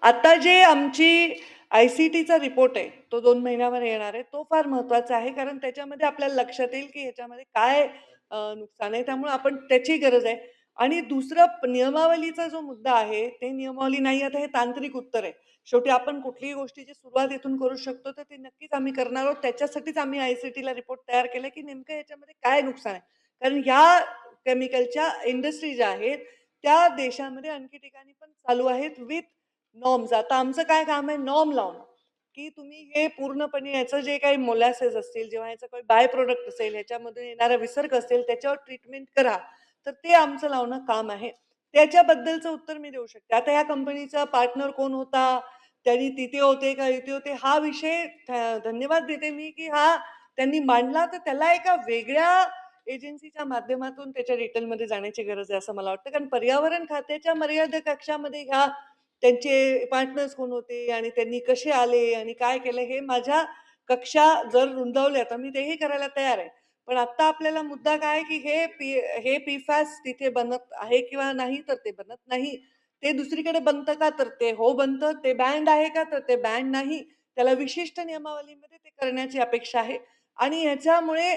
आता जे आमची ICTचा रिपोर्ट आहे तो 2 महिन्यावर येणार आहे, तो फार महत्त्वाचा आहे. कारण त्याच्यामध्ये आपल्याला लक्षात येईल की ह्याच्यामध्ये काय नुकसान आहे. त्यामुळे आपण त्याची गरज आहे. आणि दुसरं नियमावलीचा जो मुद्दा आहे ते नियमावली नाही, आता हे तांत्रिक उत्तर आहे. शेवटी आपण कुठलीही गोष्टीची सुरुवात इथून करू शकतो, तर ते नक्कीच आम्ही करणार आहोत. त्याच्यासाठीच आम्ही ICTला रिपोर्ट तयार केला की नेमकं याच्यामध्ये काय नुकसान आहे. कारण ह्या केमिकलच्या इंडस्ट्री ज्या आहेत त्या देशामध्ये आणखी ठिकाणी पण चालू आहेत विथ नॉर्म्स. आता आमचं काय काम आहे? नॉर्म लावणं, की तुम्ही हे पूर्णपणे याचं जे काही मोलॅसेस असतील, जेव्हा याचं काही बाय प्रोडक्ट असेल, ह्याच्यामधून येणारा विसर्ग असेल, त्याच्यावर ट्रीटमेंट करा. तर ते आमचं लावणं काम आहे. त्याच्याबद्दलचं उत्तर मी देऊ शकते. आता या कंपनीचा पार्टनर कोण होता, त्यांनी तिथे होते का इथे होते, हा विषय धन्यवाद देते मी की हा त्यांनी मांडला. तर त्याला एका वेगळ्या एजन्सीच्या माध्यमातून त्याच्या डिटेलमध्ये जाण्याची गरज आहे असं मला वाटतं. कारण पर्यावरण खात्याच्या मर्यादा कक्षामध्ये ह्या त्यांचे पार्टनर्स कोण होते आणि त्यांनी कसे आले आणि काय केलं हे माझ्या कक्षा जर रुंदावल्या तर मी तेही करायला तयार आहे. पण आता आपल्याला मुद्दा काय की हे PFAS तिथे बनत आहे किंवा नाही, तर ते बनत नाही. ते दुसरीकडे बनतं का, तर ते हो बनतं. ते बँड आहे का, तर ते बँड नाही. त्याला विशिष्ट नियमावलीमध्ये ते करण्याची अपेक्षा आहे आणि ह्याच्यामुळे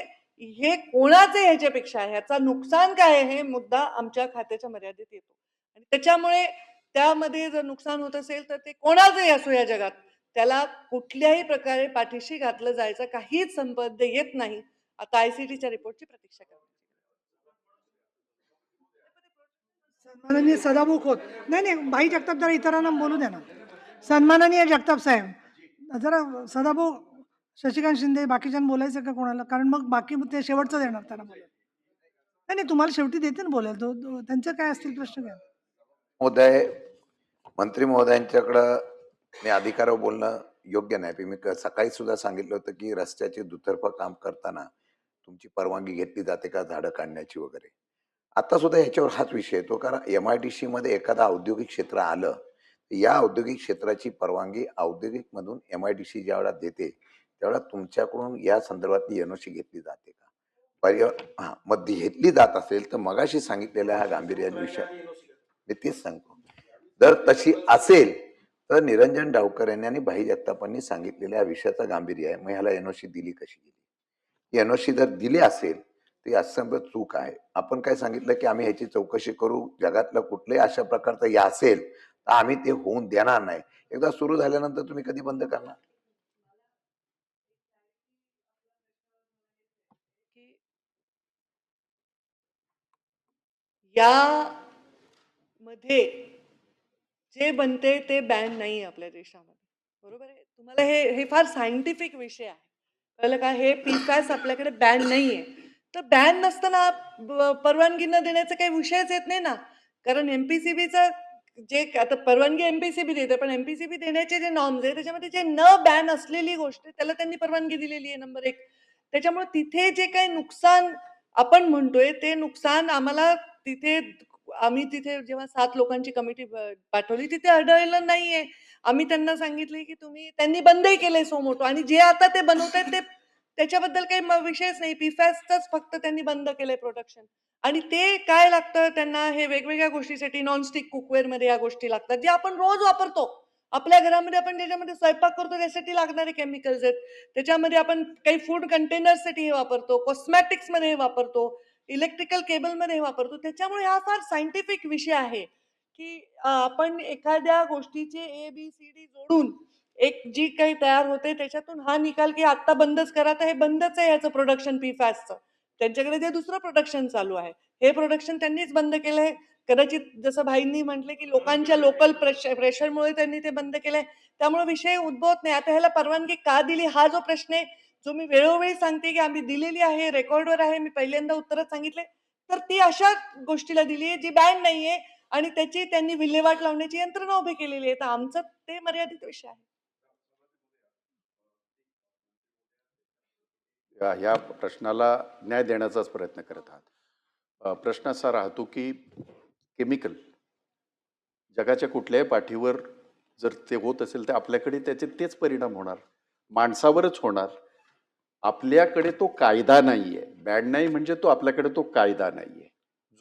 हे कोणाचं ह्याच्यापेक्षा आहे, ह्याचा नुकसान काय आहे, हे मुद्दा आमच्या खात्याच्या मर्यादेत येतो आणि त्याच्यामुळे त्यामध्ये जर नुकसान होत असेल तर ते कोणाचंही असो या जगात, त्याला कुठल्याही प्रकारे पाठीशी घातलं जायचं काहीच संबंध येत नाही. आता आयसीटीच्या रिपोर्टची प्रतीक्षा करा. सन्माननीय सदाभाऊ खोत. नाही, नाही, भाई जगताप जरा इतरांना बोलू द्या ना. सन्माननीय जगताप साहेब, जरा सदाभाऊ, शशिकांत शिंदे, बाकीच्यांना बोलायचं का कोणाला? कारण मग बाकी ते शेवटचं देणार त्यांना बोलायला. नाही, नाही, तुम्हाला शेवटी देते ना बोलायला. त्यांचं काय असतील प्रश्न घ्या. महोदय, मंत्री महोदयांच्याकडं मी अधिकारावर बोलणं योग्य नाही. पण मी सकाळी सुद्धा सांगितलं होतं की रस्त्याचे दुतर्फा काम करताना तुमची परवानगी घेतली जाते का झाडं काढण्याची वगैरे. आता सुद्धा ह्याच्यावर हाच विषय येतो, कारण MIDC मध्ये एखादा औद्योगिक क्षेत्र आलं, या औद्योगिक क्षेत्राची परवानगी औद्योगिक मधून MIDC ज्या वेळा देते त्यावेळेला तुमच्याकडून या संदर्भातली NOC घेतली जाते का? हा, मग घेतली जात असेल तर मगाशी सांगितलेल्या हा गांभीर्याचा विषय मी तेच सांगतो. जर तशी असेल तर निरंजन डावकर यांनी आणि भाई जगतापांनी सांगितलेल्या विषयाचा गांभीर्य आहे. मग ह्याला NOC दिली कशी गेली? NOC जर दिली असेल ती असंभव चूक आहे. आपण काय सांगितलं की आम्ही ह्याची चौकशी करू, जगातलं कुठलंही अशा प्रकारचं हे असेल तर आम्ही ते होऊन देणार नाही. एकदा सुरू झाल्यानंतर तुम्ही कधी बंद करणार? की या मध्ये जे बनते ते बॅन नाही आपल्या देशामध्ये, बरोबर आहे. तुम्हाला हे हे फार सायंटिफिक विषय आहे, कळलं का? हे PFAS आपल्याकडे बॅन नाहीये, तर बॅन नसताना परवानगी न देण्याचा काही विषयच येत नाही ना. कारण MPCBचं जे आता परवानगी MPCB देते, पण MPCB देण्याचे जे नॉर्म्स आहे त्याच्यामध्ये जे न बॅन असलेली गोष्ट आहे, त्याला त्यांनी परवानगी दिलेली आहे, नंबर 1. त्याच्यामुळे तिथे जे काही नुकसान आपण म्हणतोय ते नुकसान आम्हाला तिथे, आम्ही तिथे जेव्हा 7 लोकांची कमिटी पाठवली तिथे आढळलं नाहीये. आम्ही त्यांना सांगितले की त्यांनी बंदही केलंय सोमोटो आणि जे आता ते बनवतायत ते त्याच्याबद्दल काही विषयच नाही. PFASचंच फक्त त्यांनी बंद केलंय प्रोडक्शन आणि ते काय लागतं त्यांना, हे वेगवेगळ्या गोष्टीसाठी नॉनस्टिक कुकवेअरमध्ये या गोष्टी लागतात, जे आपण रोज वापरतो. आपल्या घरामध्ये आपण ज्याच्यामध्ये स्वयंपाक करतो त्यासाठी लागणारे केमिकल्स आहेत. त्याच्यामध्ये आपण काही फूड कंटेनर्ससाठी हे वापरतो, कॉस्मॅटिक्समध्ये हे वापरतो, इलेक्ट्रिकल केबलमध्ये हे वापरतो. त्याच्यामुळे हा फार सायंटिफिक विषय आहे की आपण एखाद्या गोष्टीचे ABCD जोडून एक जी काही तयार होते त्याच्यातून हा निकाल की आता बंदच करा, तर हे बंदच आहे याचं प्रोडक्शन PFASचं. त्यांच्याकडे ते दुसरं प्रोडक्शन चालू आहे. हे प्रोडक्शन त्यांनीच बंद केलंय. कदाचित जसं भाईंनी म्हटलं की लोकांच्या लोकल प्रेशरमुळे त्यांनी ते बंद केलंय. त्यामुळे विषय उद्भवत नाही. आता ह्याला परवानगी का दिली हा जो प्रश्न आहे, जो मी वेळोवेळी सांगते की आम्ही दिलेली आहे, रेकॉर्डवर आहे, मी पहिल्यांदा उत्तरात सांगितले, तर ती अशा गोष्टीला दिली आहे जी बॅन नाहीये आणि त्याची त्यांनी विल्हेवाट लावण्याची यंत्रणा उभी केलेली आहे. तर आमचं ते मर्यादित विषय आहे. ह्या प्रश्नाला न्याय देण्याचाच प्रयत्न करत आहात. प्रश्न असा राहतो की केमिकल जगाच्या कुठल्याही पाठीवर जर ते होत असेल तर आपल्याकडे त्याचे तेच परिणाम होणार, माणसावरच होणार. आपल्याकडे तो कायदा नाहीये. बॅन नाही म्हणजे तो आपल्याकडे तो कायदा नाहीये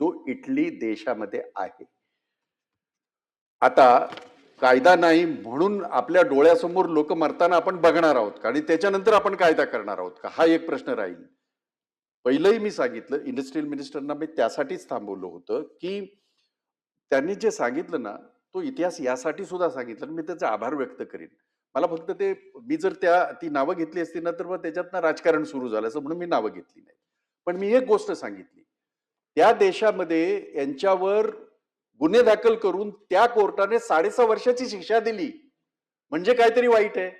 जो इटली देशामध्ये आहे. आता कायदा नाही म्हणून आपल्या डोळ्यासमोर लोक मरताना आपण बघणार आहोत का आणि त्याच्यानंतर आपण कायदा करणार आहोत का, हा एक प्रश्न राहील. पहिलंही मी सांगितलं, इंडस्ट्रियल मिनिस्टरना मी त्यासाठीच थांबवलं होतं की त्यांनी जे सांगितलं ना, तो इतिहास यासाठी सुद्धा सांगितलं, मी त्याचे आभार व्यक्त करीन. मला फक्त ते, मी जर ती नावं घेतली असती ना तर मग त्याच्यातनं राजकारण सुरू झालं असं म्हणून मी नावं घेतली नाही. पण मी एक गोष्ट सांगितली, त्या देशामध्ये यांच्यावर गुन्हे दाखल करून त्या कोर्टाने 6.5 वर्षाची शिक्षा दिली म्हणजे काहीतरी वाईट आहे.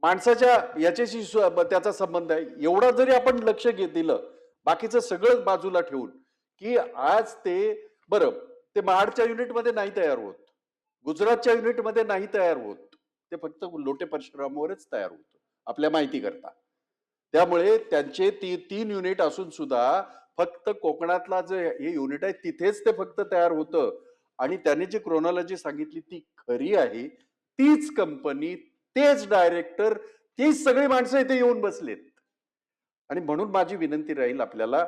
माणसाच्या याच्याशी त्याचा संबंध आहे. एवढा जरी आपण लक्ष दिलं, बाकीचं सगळं बाजूला ठेवून, की आज ते बरं, ते महाडच्या युनिटमध्ये नाही तयार होत, गुजरातच्या युनिटमध्ये नाही तयार होत, ते फक्त लोटे परशुरामवरच तयार होतं आपल्या माहिती करता. त्यामुळे त्यांचे 3 युनिट असून सुद्धा फक्त कोकणातला जे हे युनिट आहे तिथेच ते फक्त तयार होतं. आणि त्यांनी जी क्रोनॉलॉजी सांगितली ती खरी आहे. तीच कंपनी, तेच डायरेक्टर, तीच सगळी माणसं इथे येऊन बसलेत. आणि म्हणून माझी विनंती राहील आपल्याला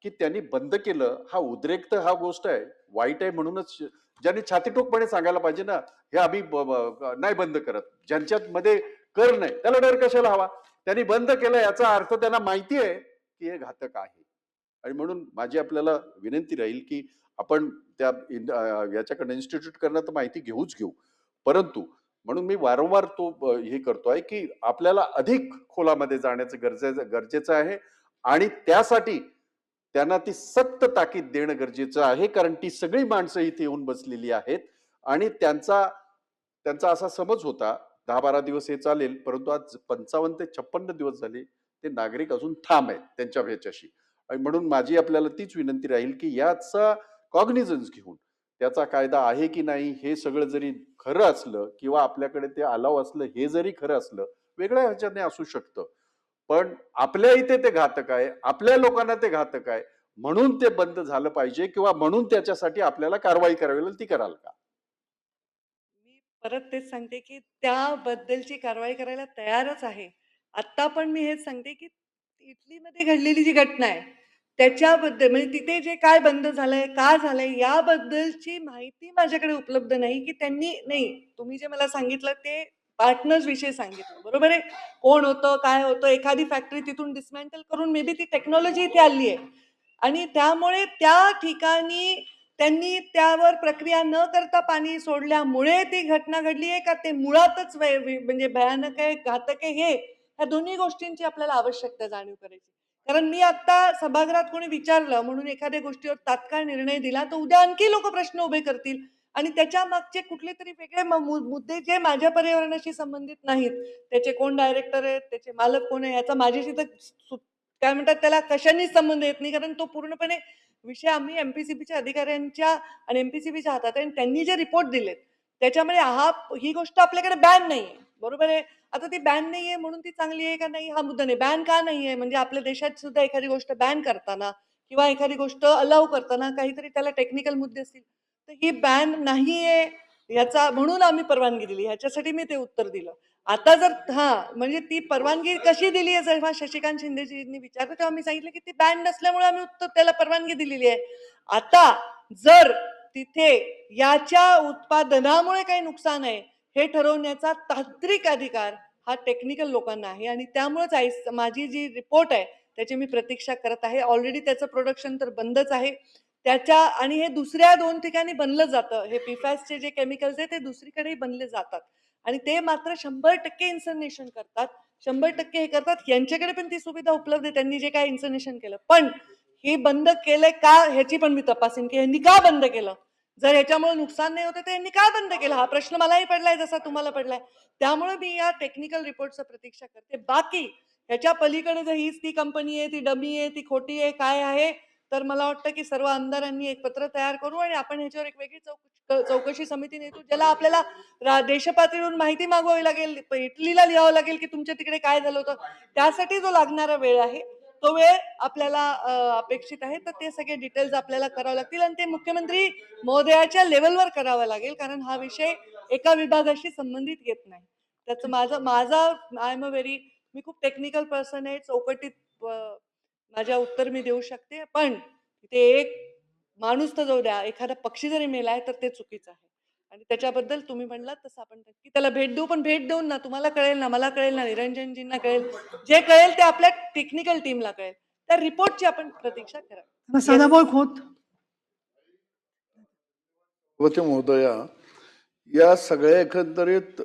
की त्यांनी बंद केलं, हा उद्रेक तर हा गोष्ट आहे, वाईट आहे म्हणूनच ज्यांनी छातीटोकपणे सांगायला पाहिजे ना, हे आम्ही नाही बंद करत. ज्यांच्यात मध्ये कर नाही त्याला डर कशाला हवा? त्यांनी बंद केलं याचा अर्थ त्यांना माहिती आहे की हे घातक आहे. आणि म्हणून माझी आपल्याला विनंती राहील की आपण त्या याच्याकडे इन्स्टिट्यूट करणं तर माहिती घेऊच घेऊ, परंतु म्हणून मी वारंवार तो हे करतोय की आपल्याला अधिक खोलामध्ये जाण्याचं गरजेचं आहे आणि त्यासाठी त्यांना ती सक्त ताकीद देणं गरजेचं आहे, कारण ती सगळी माणसं इथे येऊन बसलेली आहेत आणि त्यांचा त्यांचा असा समज होता 10-12 दिवस हे चालेल, परंतु आज 55 ते 56 दिवस झाले ते नागरिक अजून ठाम आहेत त्यांच्या ह्याच्याशी. आणि म्हणून माझी आपल्याला तीच विनंती राहील की याचा कॉग्निझन्स घेऊन त्याचा कायदा आहे की नाही हे सगळं जरी खरं असलं किंवा आपल्याकडे ते अलाव असलं हे जरी खरं असलं, वेगळ्या ह्याच्याने असू शकतं, पण आपल्या इथे ते घातक आहे, आपल्या लोकांना ते घातक आहे, म्हणून ते बंद झालं पाहिजे किंवा म्हणून त्याच्यासाठी आपल्याला कारवाई करावी लागेल, ती कराल का? मी परत तेच सांगते की त्याबद्दलची कारवाई करायला तयारच आहे. आत्ता पण मी हेच सांगते की इटलीमध्ये घडलेली जी घटना आहे, त्याच्याबद्दल म्हणजे तिथे जे काय बंद झालंय, का झालंय याबद्दलची माहिती माझ्याकडे उपलब्ध नाही, की त्यांनी नाही, तुम्ही जे मला सांगितलं ते पार्टनर्स विषयी सांगितलं. बरोबर आहे. कोण होतं, काय होतं, एखादी फॅक्टरी तिथून डिसमेंटल करून मे बी ती टेक्नॉलॉजी इथे आली आहे आणि त्यामुळे त्या ठिकाणी त्यांनी त्यावर प्रक्रिया न करता पाणी सोडल्यामुळे ती घटना घडली आहे का ते मुळातच म्हणजे भयानक आहे, घातक आहे हे ह्या दोन्ही गोष्टींची आपल्याला आवश्यकता जाणीव करायची. कारण मी आता सभागृहात कोणी विचारलं म्हणून एखाद्या गोष्टीवर तात्काळ निर्णय दिला तर उद्या आणखी लोक प्रश्न उभे करतील आणि त्याच्या मागचे कुठले तरी वेगळे मुद्दे जे माझ्या पर्यावरणाशी संबंधित नाहीत, त्याचे कोण डायरेक्टर आहेत, त्याचे मालक कोण आहे याचा माझ्याशी तर काय म्हणतात त्याला कशानेच संबंध येत नाही, कारण तो पूर्णपणे विषय आम्ही एमपीसीबीच्या अधिकाऱ्यांच्या आणि एमपीसीबीच्या हातात आहे आणि त्यांनी जे रिपोर्ट दिलेत त्याच्यामध्ये ही गोष्ट आपल्याकडे बॅन नाहीये. बरोबर आहे. आता ती बॅन नाहीये म्हणून ती चांगली आहे का नाही हा मुद्दा नाही. बॅन का नाहीये म्हणजे आपल्या देशात सुद्धा एखादी गोष्ट बॅन करताना किंवा एखादी गोष्ट अलाउ करताना काहीतरी त्याला टेक्निकल मुद्दे असतील, तर ही बॅन नाहीये याचा म्हणून आम्ही परवानगी दिली, ह्याच्यासाठी मी ते उत्तर दिलं. आता जर म्हणजे ती परवानगी कशी दिली आहे जेव्हा शशिकांत शिंदेजींनी विचारलं तेव्हा मी सांगितलं की ती बॅन नसल्यामुळे आम्ही उत्तर त्याला परवानगी दिलेली आहे. आता जर तिथे याच्या उत्पादनामुळे काही नुकसान आहे हे ठरवण्याचा तांत्रिक अधिकार हा टेक्निकल लोकांना आहे आणि त्यामुळेच माझी जी रिपोर्ट आहे त्याची मी प्रतीक्षा करत आहे. ऑलरेडी त्याचं प्रोडक्शन तर बंदच आहे त्याच्या आणि हे दुसऱ्या 2 ठिकाणी बनलं जातं. हे पीफॅसचे जे केमिकल्स आहेत ते दुसरीकडेही बनले जातात आणि ते मात्र 100% इन्सर्नेशन करतात, 100% हे करतात. यांच्याकडे पण ती सुविधा उपलब्ध आहे त्यांनी जे काय इन्सर्नेशन केलं, पण हे बंद केलंय का ह्याची पण मी तपासीन की यांनी का बंद केलं. जर ह्याच्यामुळे नुकसान नाही होतं तर यांनी का बंद केलं हा प्रश्न मलाही पडलाय जसा तुम्हाला पडलाय. त्यामुळे मी या टेक्निकल रिपोर्टचं प्रतीक्षा करते. बाकी ह्याच्या पलीकडे जर हीच ती कंपनी आहे, ती डमी आहे, ती खोटी आहे, काय आहे, तर मला वाटतं की सर्व आमदारांनी एक पत्र तयार करू आणि आपण ह्याच्यावर एक वेगळी चौकशी समिती नेतो ज्याला आपल्याला देशपातळीवरून माहिती मागवावी लागेल, इटलीला लिहावं लागेल की तुमच्या तिकडे काय झालं होतं. त्यासाठी जो लागणारा वेळ आहे तो वेळ आपल्याला अपेक्षित आहे. तर ते सगळे डिटेल्स आपल्याला करावं लागतील आणि ते मुख्यमंत्री महोदयाच्या लेवलवर करावं लागेल, कारण हा विषय एका विभागाशी संबंधित येत नाही. त्याचं माझा आय एम अ व्हेरी मी खूप टेक्निकल पर्सन आहे. चौकटीत माझ्या उत्तर मी देऊ शकते, पण ते एक माणूस तर जाऊ द्या, एखादा पक्षी जरी मेलाय तर ते चुकीचं आहे आणि त्याच्याबद्दल तुम्ही म्हणलात तसं आपण नक्की त्याला भेट देऊ, पण भेट देऊन ना तुम्हाला कळेल ना, मला कळेल ना, निरंजनजींना कळेल, जे कळेल ते आपल्या टेक्निकल टीमला कळेल. त्या रिपोर्टची आपण प्रतीक्षा करावी. सदाभाऊ खोत. होते महोदया, या सगळ्या एकंदरीत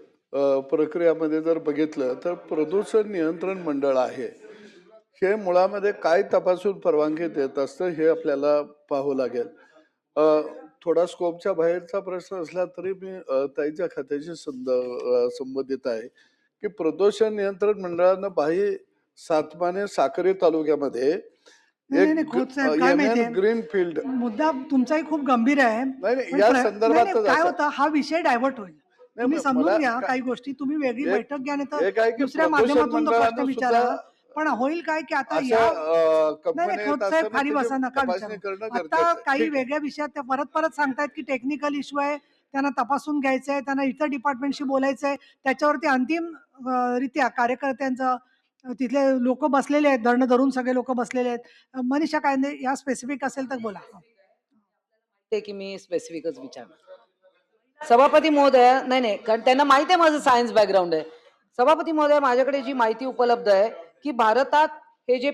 प्रक्रियामध्ये जर बघितलं तर प्रदूषण नियंत्रण मंडळ आहे, हे मुळामध्ये काय तपासून परवानगी देत असतं हे आपल्याला पाहावं लागेल. थोडा स्कोपच्या बाहेरचा प्रश्न असला तरी मी ताईच्या खात्याशी संबंधित आहे की प्रदूषण नियंत्रण मंडळानं बाही सातमाने साक्री तालुक्यामध्ये नाही खोत साहेब काय माहितीये ग्रीन फील्ड मुद्दा तुमचाही खूप गंभीर आहे. नाही पण या नाही, संदर्भात काय होतं हा विषय डायव्हर्ट होईल. तुम्ही पण समजून मला घ्या काय- काही गोष्टी, तुम्ही वेगळी एक- बैठक घ्या नाही तर एक आहे की दुसऱ्या प्रदूषण माध्यमातून तो प्रश्न मंडळानं विचारा. सुद्धा पण होईल काय की आता अशा या नाही कंपन्या खोत साहेब असताना खाली त्याची बसा नका तपासणी विचारू. करणं आता गरजेचं आहे. काही ठीक आहे. वेगळ्या विषयात त्या परत परत सांगतायत की टेक्निकल इश्यू आहे, त्यांना तपासून घ्यायचंय, त्यांना इतर डिपार्टमेंटशी बोलायचंय, त्याच्यावरती अंतिम रित्या कार्यकर्त्यांचं तिथले लोक बसलेले आहेत, धरणं धरून सगळे लोक बसलेले आहेत. मनीषा कायदे या स्पेसिफिक असेल तर बोला. ते की मी स्पेसिफिकच विचारणार. सभापती महोदय, नाही नाही, कारण त्यांना माहिती आहे माझं सायन्स बॅकग्राऊंड आहे. सभापती महोदय, माझ्याकडे जी माहिती उपलब्ध आहे की भारतात हे जे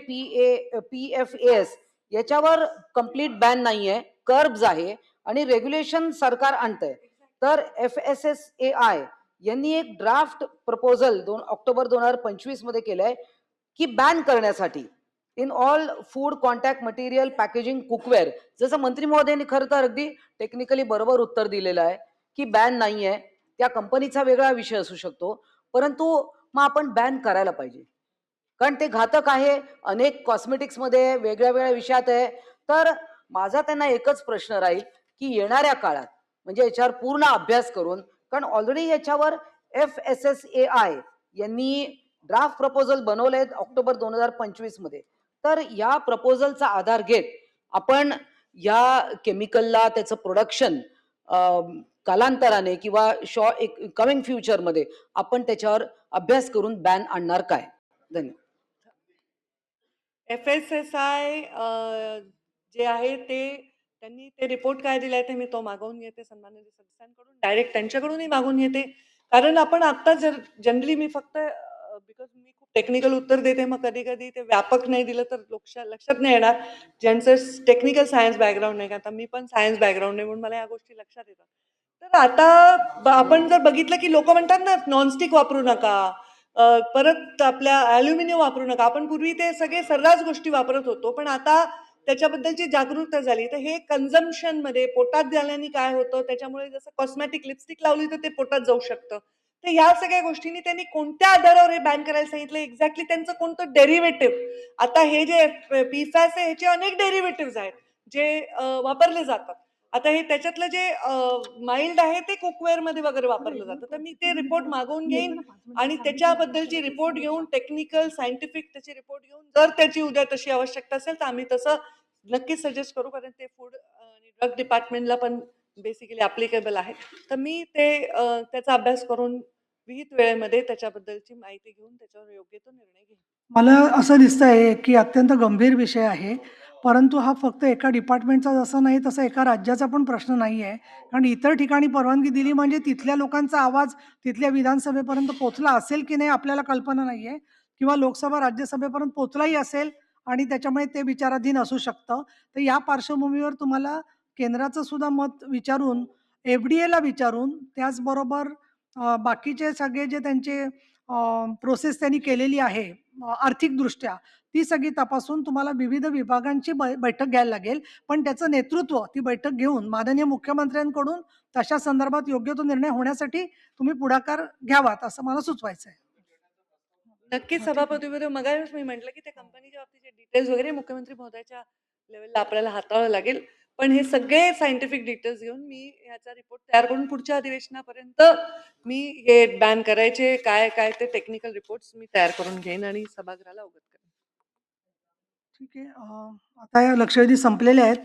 PFAS याच्यावर कम्प्लीट बॅन नाहीये, कर्ब्स आहे आणि रेग्युलेशन सरकार आणतंय. तर FSSAI यांनी एक ड्राफ्ट प्रपोजल ऑक्टोबर 2025 मध्ये केलंय की बॅन करण्यासाठी in all food contact material packaging cookware. जसं मंत्री महोदयांनी खरं तर अगदी टेक्निकली बरोबर उत्तर दिलेलं आहे की बॅन नाहीये, त्या कंपनीचा वेगळा विषय असू शकतो, परंतु मग आपण बॅन करायला पाहिजे कारण ते घातक आहे. अनेक कॉस्मेटिक्समध्ये वेगळ्या वेगळ्या विषयात आहे. तर माझा त्यांना एकच प्रश्न राहील की येणाऱ्या काळात म्हणजे याच्यावर पूर्ण अभ्यास करून, कारण ऑलरेडी याच्यावर FSSAI यांनी ड्राफ्ट प्रपोजल बनवले ऑक्टोबर 2025 मध्ये. तर या प्रपोजलचा आधार घेत आपण या केमिकलला त्याचं प्रोडक्शन कालांतराने किंवा कमिंग फ्युचरमध्ये आपण त्याच्यावर अभ्यास करून बॅन आणणार काय? धन्यवाद. FSSAI जे आहे ते त्यांनी ते रिपोर्ट काय दिलाय ते मी तो मागवून घेते सन्माननीय सदस्यांकडून, डायरेक्ट त्यांच्याकडूनही मागून घेते. कारण आपण आता जनरली मी फक्त बिकॉज मी खूप टेक्निकल उत्तर देते, मग कधी कधी ते व्यापक नाही दिलं तर लक्षात नाही येणार ज्यांचं टेक्निकल सायन्स बॅकग्राऊंड नाही. आता मी पण सायन्स बॅकग्राऊंड नाही म्हणून मला या गोष्टी लक्षात येतात. तर आता आपण जर बघितलं की लोक म्हणतात ना नॉनस्टिक वापरू नका, परत आपल्या ॲल्युमिनियम वापरू नका. आपण पूर्वी ते सगळे सर्रास गोष्टी वापरत होतो, पण आता त्याच्याबद्दलची जागरूकता झाली. तर हे कन्झम्पशनमध्ये पोटात झाल्याने काय होतं, त्याच्यामुळे जसं कॉस्मॅटिक लिपस्टिक लावली तर ते पोटात जाऊ शकतं. तर ह्या सगळ्या गोष्टींनी त्यांनी कोणत्या आधारावर हे बॅन करायला सांगितलं, एक्झॅक्टली त्यांचं कोणतं डेरिव्हेटिव्ह. आता हे जे PFAS आहे ह्याचे अनेक डेरिव्हेटिव्ह आहेत जे वापरले जातात. आता हे त्याच्यातलं जे माइल्ड आहे ते कुकवेअर मध्ये वगैरे वापरलं जातं. तर मी ते रिपोर्ट मागवून घेईन आणि त्याच्याबद्दलची रिपोर्ट घेऊन टेक्निकल सायंटिफिक त्याची रिपोर्ट घेऊन जर त्याची उद्या तशी आवश्यकता असेल तर आम्ही तसं नक्कीच सजेस्ट करू, कारण ते फूड आणि ड्रग डिपार्टमेंटला पण बेसिकली ॲप्लिकेबल आहे. तर मी ते त्याचा अभ्यास करून विहित वेळेमध्ये त्याच्याबद्दलची माहिती घेऊन त्याच्यावर योग्य तो निर्णय घेईन. मला असं दिसतंय की अत्यंत गंभीर विषय आहे, परंतु हा फक्त एका डिपार्टमेंटचा जसं नाही तसं एका राज्याचा पण प्रश्न नाही आहे. कारण इतर ठिकाणी परवानगी दिली म्हणजे तिथल्या लोकांचा आवाज तिथल्या विधानसभेपर्यंत पोहोचला असेल की नाही आपल्याला कल्पना नाही आहे, किंवा लोकसभा राज्यसभेपर्यंत पोहोचलाही असेल आणि त्याच्यामुळे ते विचाराधीन असू शकतं. तर या पार्श्वभूमीवर तुम्हाला केंद्राचं सुद्धा मत विचारून, FDA ला विचारून, त्याचबरोबर बाकीचे सगळे जे त्यांचे प्रोसेस त्यांनी केलेली आहे आर्थिकदृष्ट्या, ती सगळी तपासून तुम्हाला विविध विभागांची बैठक घ्यायला लागेल. पण त्याचं नेतृत्व ती बैठक घेऊन माननीय मुख्यमंत्र्यांकडून तशा संदर्भात योग्य तो निर्णय होण्यासाठी तुम्ही पुढाकार घ्यावात असं मला सुचवायचं आहे. नक्कीच सभापती महोदय, मगाच मी म्हटलं की त्या कंपनीच्या बाबतीचे डिटेल्स वगैरे मुख्यमंत्री महोदयाच्या लेवलला आपल्याला हाताळावं लागेल. पण हे सगळे सायंटिफिक डिटेल्स घेऊन मी ह्याचा रिपोर्ट तयार करून पुढच्या अधिवेशनापर्यंत मी हे बॅन करायचे काय काय ते टेक्निकल रिपोर्ट्स मी तयार करून घेईन आणि सभागृहाला अवगत करेन. ठीक आहे. आता या लक्षवेधी संपलेले आहेत.